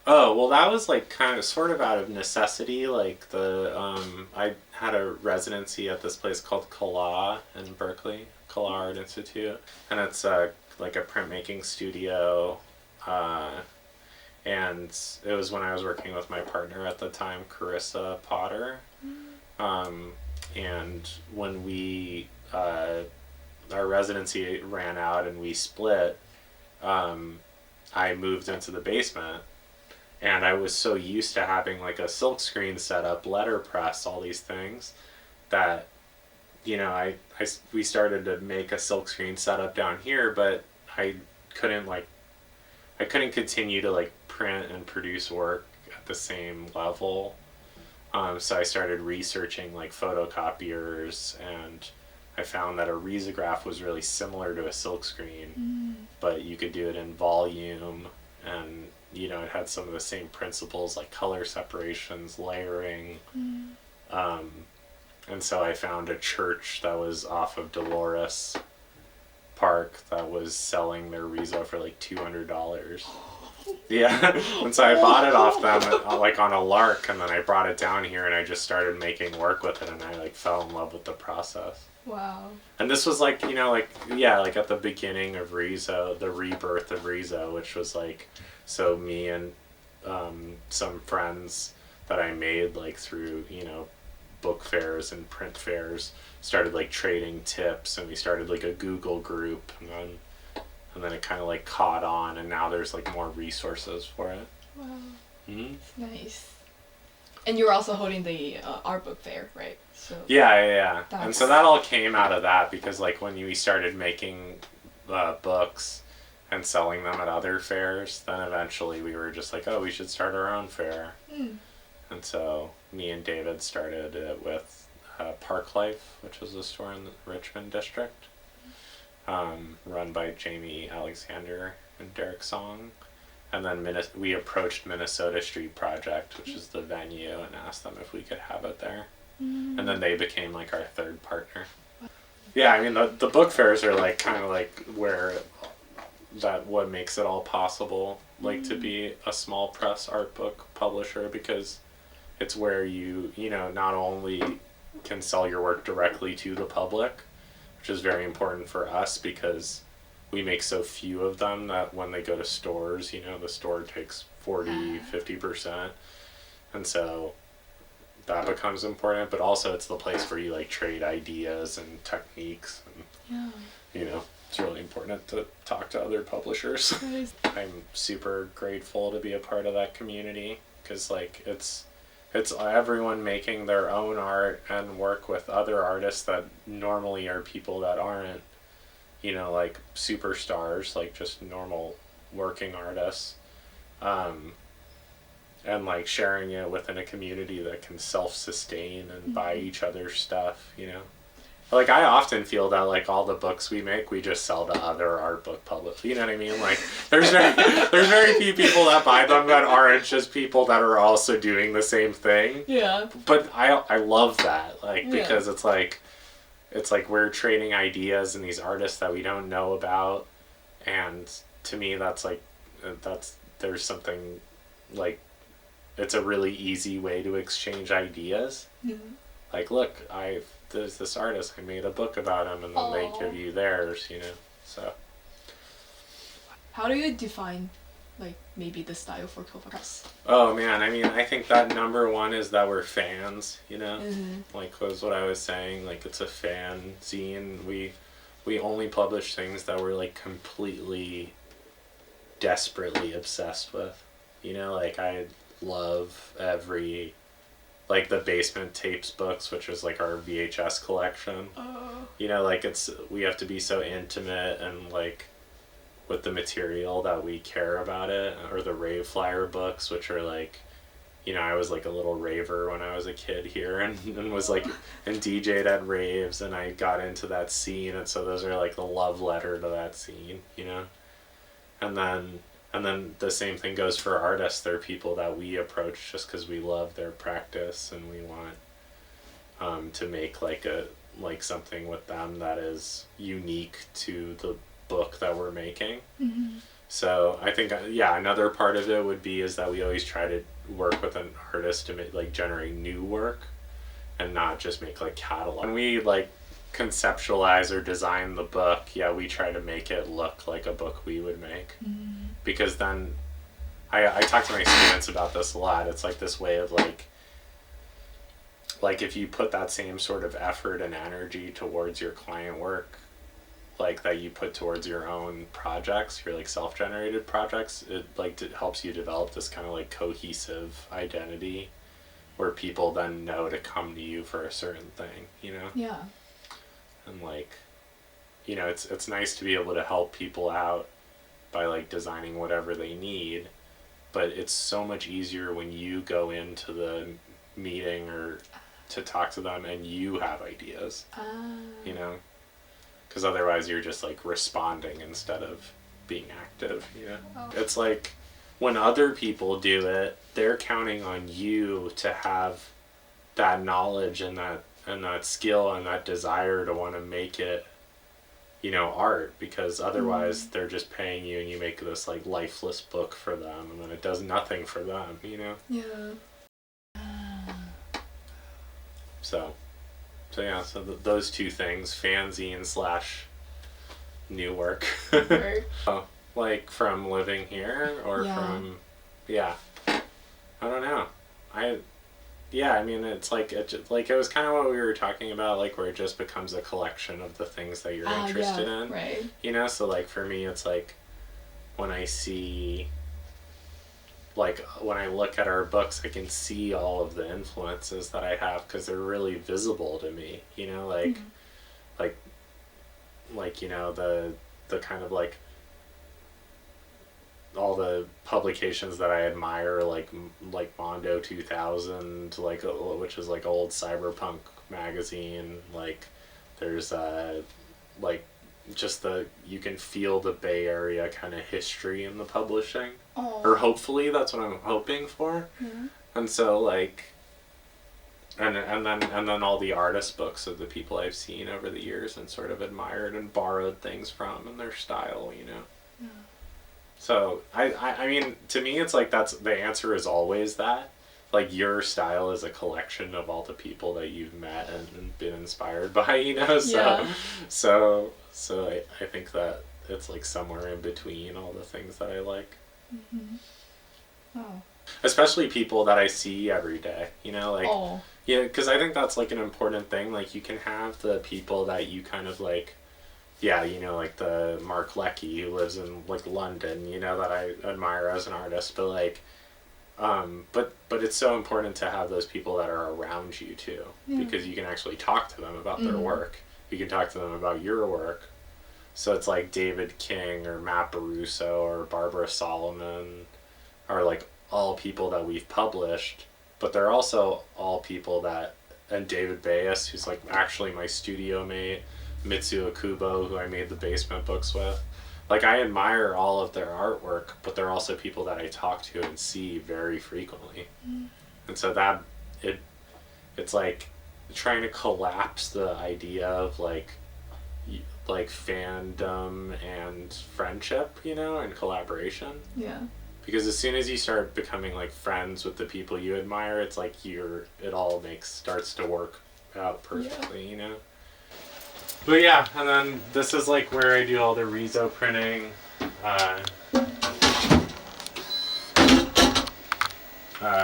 Oh, well, that was like kind of sort of out of necessity. Like I had a residency at this place called Kala in Berkeley, Kala Art Institute, and it's like a printmaking studio. Uh, and it was when I was working with my partner at the time, Carissa Potter. Um, and when our residency ran out and we split, um, I moved into the basement, and I was so used to having like a silk screen set up, letterpress, all these things that we started to make a silk screen setup down here, but I couldn't like I couldn't continue to like print and produce work at the same level. So I started researching like photocopiers, and I found that a risograph was really similar to a silkscreen, but you could do it in volume, and it had some of the same principles like color separations, layering. Um, and so I found a church that was off of Dolores Park that was selling their Rizo for like $200. Yeah, and so I bought it off them like on a lark, and then I brought it down here and I just started making work with it, and I like fell in love with the process. Wow. And this was like like at the beginning of Rizo, the rebirth of Rizo, which was like, so me and some friends that I made like through book fairs and print fairs started like trading tips, and we started like a Google group, and then it kind of like caught on, and now there's like more resources for it. Wow. Mm-hmm. Nice. And you were also holding the art book fair, right? So Yeah. And so that all came out of that, because like when we started making books and selling them at other fairs, then eventually we were just like, oh, we should start our own fair. And so me and David started it with Park Life, which was a store in the Richmond district, run by Jamie Alexander and Derek Song. And then we approached Minnesota Street Project, which is the venue, and asked them if we could have it there. And then they became like our third partner. Yeah, I mean the book fairs are like kind of like what makes it all possible, like to be a small press art book publisher, because it's where you not only can sell your work directly to the public, which is very important for us because we make so few of them that when they go to stores, the store takes 40-50%. And so that becomes important, but also it's the place where you like trade ideas and techniques, and it's really important to talk to other publishers. I'm super grateful to be a part of that community, because like it's everyone making their own art and work with other artists that normally are people that aren't like superstars, like just normal working artists, and like sharing it within a community that can self-sustain and buy each other's stuff. Like I often feel that like all the books we make, we just sell to other art book publishers. You know what I mean? Like there's very few people that buy them that aren't just people that are also doing the same thing. Yeah. But I love that, like, because it's like we're trading ideas and these artists that we don't know about, and to me there's something like, it's a really easy way to exchange ideas. Like, look, there's this artist, I made a book about him, and then they give you theirs, so. How do you define, like, maybe the style for Kova Press? Oh man, I mean, I think that number one is that we're fans, like was what I was saying, like it's a fan zine. We only publish things that we're like completely, desperately obsessed with, like I love every, like the Basement Tapes books, which is like our VHS collection. Like we have to be so intimate and like with the material that we care about it. Or the Rave Flyer books, which are like, I was like a little raver when I was a kid here, and was like, and DJ'd at raves, and I got into that scene, and so those are like the love letter to that scene, and then the same thing goes for artists. They're people that we approach just because we love their practice, and we want to make like something with them that is unique to the book that we're making. So I think, yeah, another part of it would be is that we always try to work with an artist to make, like, generate new work and not just make like catalog. When we like conceptualize or design the book, yeah, we try to make it look like a book we would make. Because then I talk to my students about this a lot. It's like this way of like if you put that same sort of effort and energy towards your client work like that you put towards your own projects, your like self-generated projects, it like helps you develop this kind of like cohesive identity where people then know to come to you for a certain thing, you know? Yeah. And like, you know, it's nice to be able to help people out by like designing whatever they need, but it's so much easier when you go into the meeting or to talk to them and you have ideas, you know? Because otherwise you're just like responding instead of being active, you know? Oh. It's like when other people do it, they're counting on you to have that knowledge and that skill and that desire to want to make it, you know, art, because otherwise they're just paying you and you make this like lifeless book for them and then it does nothing for them, you know? Yeah. So yeah, so those two things, fanzine slash new work. Oh, like from living here or from, yeah, I don't know. I mean, it's like it was kind of what we were talking about, like where it just becomes a collection of the things that you're interested in, right? You know, so like for me, it's like when I see, like when I look at our books, I can see all of the influences that I have because they're really visible to me, you know, like like you know the kind of like all the publications that I admire, like Mondo 2000, like which is like old cyberpunk magazine. Like there's like just you can feel the Bay Area kind of history in the publishing, or hopefully that's what I'm hoping for. And so like, and then all the artist books of the people I've seen over the years and sort of admired and borrowed things from and their style, you know. So I mean, to me, it's like that's the answer is always that. Like your style is a collection of all the people that you've met and been inspired by, you know. So I think that it's like somewhere in between all the things that I like. Especially people that I see every day, you know, like yeah, because I think that's like an important thing. Like you can have the people that you kind of like. Yeah, you know, like the Mark Lecky who lives in like London, you know, that I admire as an artist, but like, but it's so important to have those people that are around you too, because you can actually talk to them about their work. You can talk to them about your work. So it's like David King or Matt Baruso or Barbara Solomon are like all people that we've published, but they're also all people that, and David Bayes, who's like actually my studio mate, Mitsuo Kubo, who I made the basement books with. Like I admire all of their artwork, but they're also people that I talk to and see very frequently. And so that it's like trying to collapse the idea of like fandom and friendship, you know, and collaboration. Yeah. Because as soon as you start becoming like friends with the people you admire, it's like it all starts to work out perfectly, you know. But yeah, and then this is like where I do all the rezo printing.